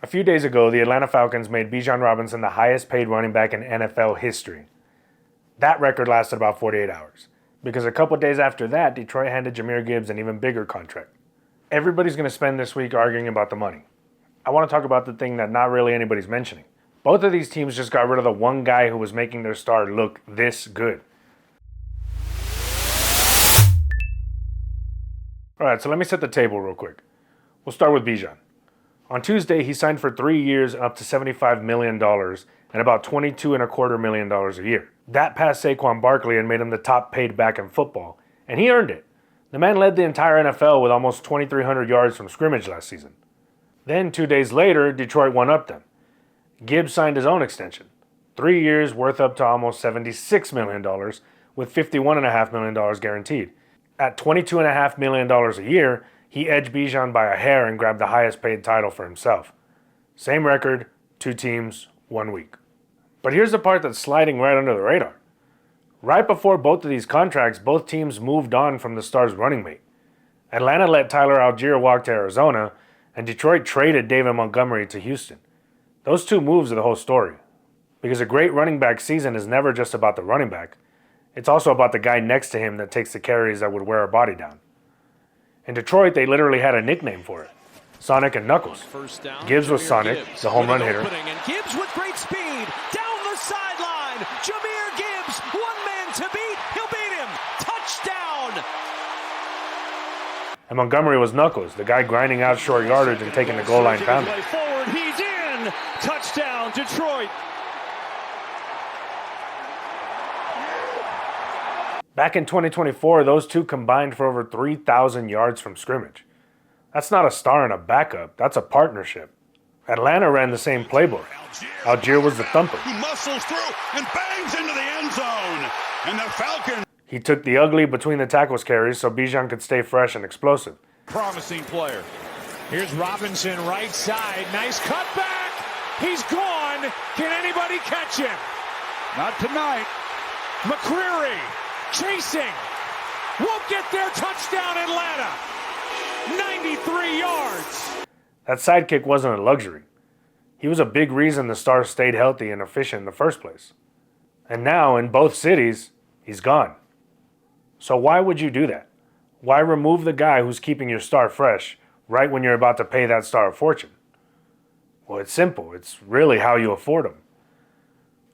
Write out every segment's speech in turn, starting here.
A few days ago, the Atlanta Falcons made Bijan Robinson the highest paid running back in NFL history. That record lasted about 48 hours, because a couple days after that, Detroit handed Jahmyr Gibbs an even bigger contract. Everybody's going to spend this week arguing about the money. I want to talk about the thing that not really anybody's mentioning. Both of these teams just got rid of the one guy who was making their star look this good. Alright, so let me set the table real quick. We'll start with Bijan. On Tuesday, he signed for 3 years and up to $75 million and about $22.25 million a year. That passed Saquon Barkley and made him the top paid back in football, and he earned it. The man led the entire NFL with almost 2,300 yards from scrimmage last season. Then 2 days later, Detroit one-upped them. Gibbs signed his own extension. 3 years worth up to almost $76 million with $51.5 million guaranteed. At $22.5 million a year, he edged Bijan by a hair and grabbed the highest paid title for himself. Same record, 2 teams, 1 week. But here's the part that's sliding right under the radar. Right before both of these contracts, both teams moved on from the star's running mate. Atlanta let Tyler Allgeier walk to Arizona, and Detroit traded David Montgomery to Houston. Those 2 moves are the whole story. Because a great running back season is never just about the running back. It's also about the guy next to him that takes the carries that would wear a body down. In Detroit, they literally had a nickname for it. Sonic and Knuckles. Gibbs was Sonic, the home run hitter. And Gibbs with great speed, down the sideline. Jahmyr Gibbs, one man to beat. He'll beat him. Touchdown. And Montgomery was Knuckles, the guy grinding out short yardage and taking the goal line pounding. Forward, he's in. Touchdown, Detroit. Back in 2024, those 2 combined for over 3,000 yards from scrimmage. That's not a star and a backup, that's a partnership. Atlanta ran the same playbook. Allgeier was the thumper. He muscles through and bangs into the end zone. And the Falcons. He took the ugly between the tackles carries so Bijan could stay fresh and explosive. Promising player. Here's Robinson right side. Nice cutback. He's gone. Can anybody catch him? Not tonight. McCreary. Chasing, won't get there. Touchdown, Atlanta. 93 yards. That sidekick wasn't a luxury. He was a big reason the Stars stayed healthy and efficient in the first place. And now, in both cities, he's gone. So why would you do that? Why remove the guy who's keeping your star fresh right when you're about to pay that star a fortune? Well, it's simple. It's really how you afford him.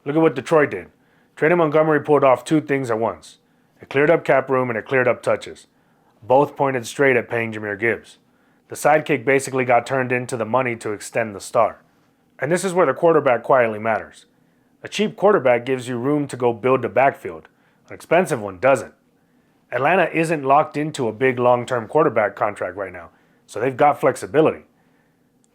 Look at what Detroit did. Trading Montgomery pulled off 2 things at once. It cleared up cap room and it cleared up touches. Both pointed straight at paying Jahmyr Gibbs. The sidekick basically got turned into the money to extend the star. And this is where the quarterback quietly matters. A cheap quarterback gives you room to go build the backfield. An expensive one doesn't. Atlanta isn't locked into a big long-term quarterback contract right now, so they've got flexibility.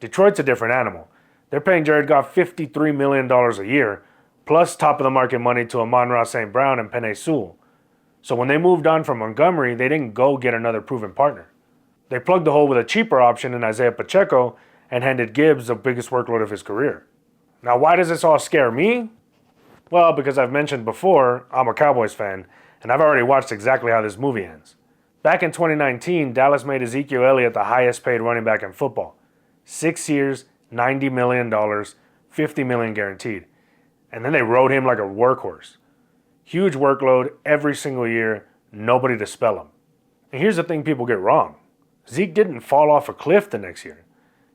Detroit's a different animal. They're paying Jared Goff $53 million a year, plus top-of-the-market money to Amon-Ra St. Brown and Penei Sewell. So when they moved on from Montgomery, they didn't go get another proven partner. They plugged the hole with a cheaper option in Isaiah Pacheco and handed Gibbs the biggest workload of his career. Now, why does this all scare me? Well, because I've mentioned before, I'm a Cowboys fan, and I've already watched exactly how this movie ends. Back in 2019, Dallas made Ezekiel Elliott the highest paid running back in football. 6 years, $90 million, $50 million guaranteed. And then they rode him like a workhorse. Huge workload every single year, nobody to spell him. And here's the thing people get wrong. Zeke didn't fall off a cliff the next year.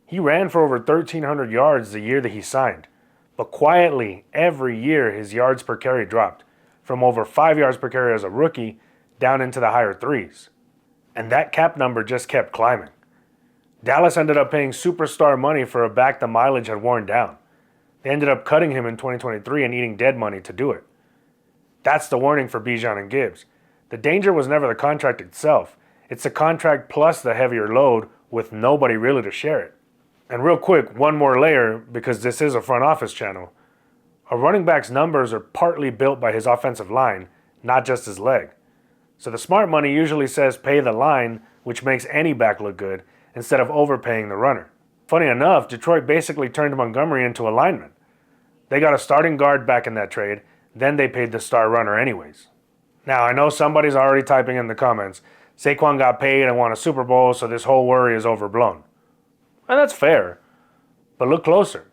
He ran for over 1,300 yards the year that he signed. But quietly, every year his yards per carry dropped, from over 5 yards per carry as a rookie down into the higher 3s. And that cap number just kept climbing. Dallas ended up paying superstar money for a back the mileage had worn down. They ended up cutting him in 2023 and eating dead money to do it. That's the warning for Bijan and Gibbs. The danger was never the contract itself. It's the contract plus the heavier load with nobody really to share it. And real quick, one more layer, because this is a front office channel. A running back's numbers are partly built by his offensive line, not just his leg. So the smart money usually says pay the line, which makes any back look good, instead of overpaying the runner. Funny enough, Detroit basically turned Montgomery into a lineman. They got a starting guard back in that trade, then they paid the star runner anyways. Now, I know somebody's already typing in the comments, Saquon got paid and won a Super Bowl, so this whole worry is overblown. And that's fair. But look closer.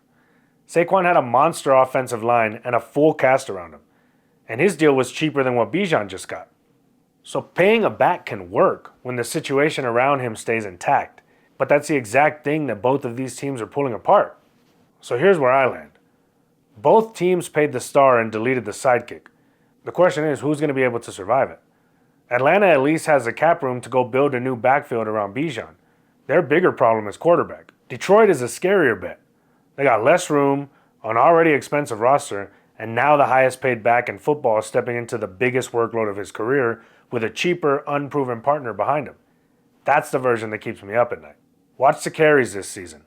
Saquon had a monster offensive line and a full cast around him. And his deal was cheaper than what Bijan just got. So paying a back can work when the situation around him stays intact. But that's the exact thing that both of these teams are pulling apart. So here's where I land. Both teams paid the star and deleted the sidekick. The question is, who's going to be able to survive it? Atlanta at least has the cap room to go build a new backfield around Bijan. Their bigger problem is quarterback. Detroit is a scarier bet. They got less room, an already expensive roster, and now the highest paid back in football is stepping into the biggest workload of his career with a cheaper, unproven partner behind him. That's the version that keeps me up at night. Watch the carries this season.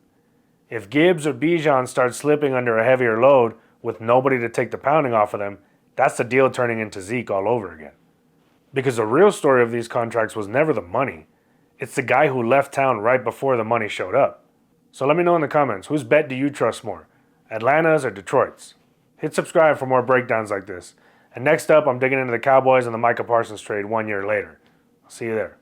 If Gibbs or Bijan start slipping under a heavier load with nobody to take the pounding off of them, that's the deal turning into Zeke all over again. Because the real story of these contracts was never the money. It's the guy who left town right before the money showed up. So let me know in the comments, whose bet do you trust more? Atlanta's or Detroit's? Hit subscribe for more breakdowns like this. And next up, I'm digging into the Cowboys and the Micah Parsons trade 1 year later. I'll see you there.